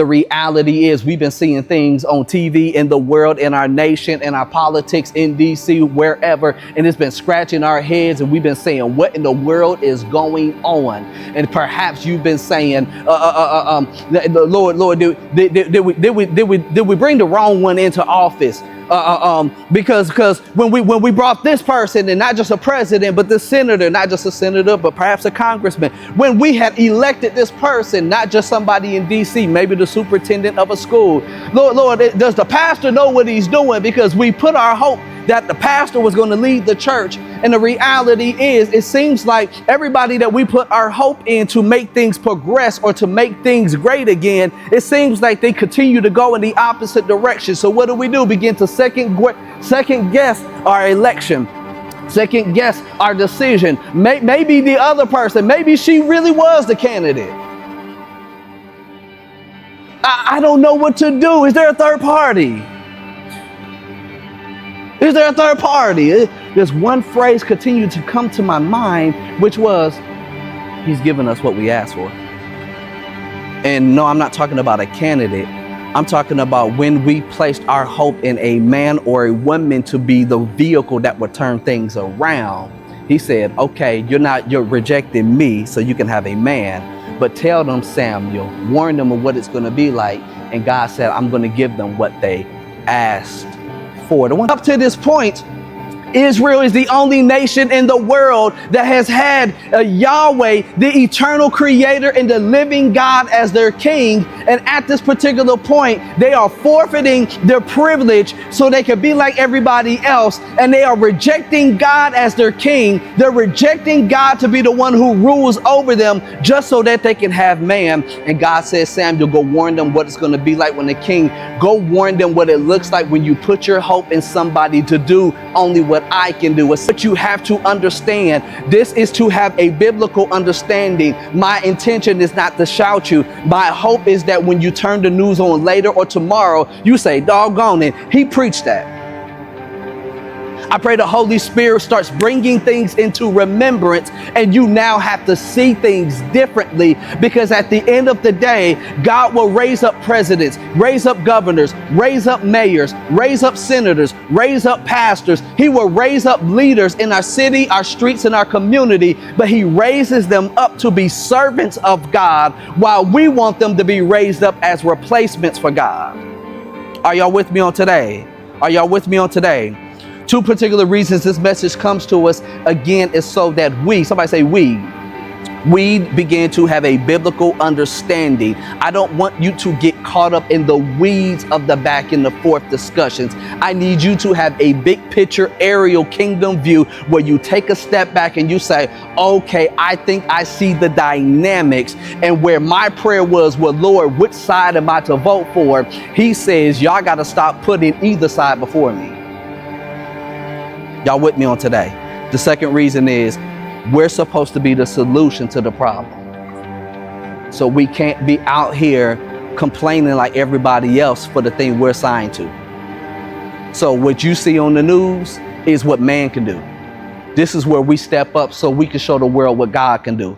The reality is we've been seeing things on TV, in the world, in our nation, in our politics, in DC, wherever, and it's been scratching our heads, and we've been saying, what in the world is going on? And perhaps you've been saying, Lord, did we bring the wrong one into office? Because when we brought this person, and not just a president, but this senator, not just a senator, but perhaps a congressman, when we had elected this person, not just somebody in DC, maybe the superintendent of a school, Lord, does the pastor know what he's doing? Because we put our hope that the pastor was going to lead the church. And the reality is, it seems like everybody that we put our hope in to make things progress or to make things great again, it seems like they continue to go in the opposite direction. So what do? Begin to second guess our election. Second guess our decision. Maybe the other person, maybe she really was the candidate. I don't know what to do. Is there a third party? Is there a third party? There's one phrase continued to come to my mind, which was, he's given us what we asked for. And no, I'm not talking about a candidate. I'm talking about when we placed our hope in a man or a woman to be the vehicle that would turn things around. He said, okay, you're rejecting me so you can have a man, but tell them, Samuel, warn them of what it's going to be like. And God said, I'm going to give them what they asked for. Up to this point, Israel is the only nation in the world that has had Yahweh, the eternal creator and the living God, as their king. And at this particular point, they are forfeiting their privilege so they can be like everybody else. And they are rejecting God as their king. They're rejecting God to be the one who rules over them just so that they can have man. And God says, Samuel, go warn them what it's going to be like when the king. Go warn them what it looks like when you put your hope in somebody to do only what I can do. It's what you have to understand. This is to have a biblical understanding. My intention is not to shout you. My hope is that when you turn the news on later or tomorrow, you say, doggone it, he preached that. I pray the Holy Spirit starts bringing things into remembrance, and you now have to see things differently, because at the end of the day, God will raise up presidents, raise up governors, raise up mayors, raise up senators, raise up pastors. He will raise up leaders in our city, our streets, and our community, but he raises them up to be servants of God, while we want them to be raised up as replacements for God. Are y'all with me on today? Are y'all with me on today? Two particular reasons this message comes to us, again, is so that somebody say we begin to have a biblical understanding. I don't want you to get caught up in the weeds of the back and the forth discussions. I need you to have a big picture aerial kingdom view where you take a step back and you say, okay, I think I see the dynamics. And where my prayer was, well, Lord, which side am I to vote for? He says, y'all got to stop putting either side before me. Y'all with me on today? The second reason is we're supposed to be the solution to the problem. So we can't be out here complaining like everybody else for the thing we're assigned to. So what you see on the news is what man can do. This is where we step up so we can show the world what God can do.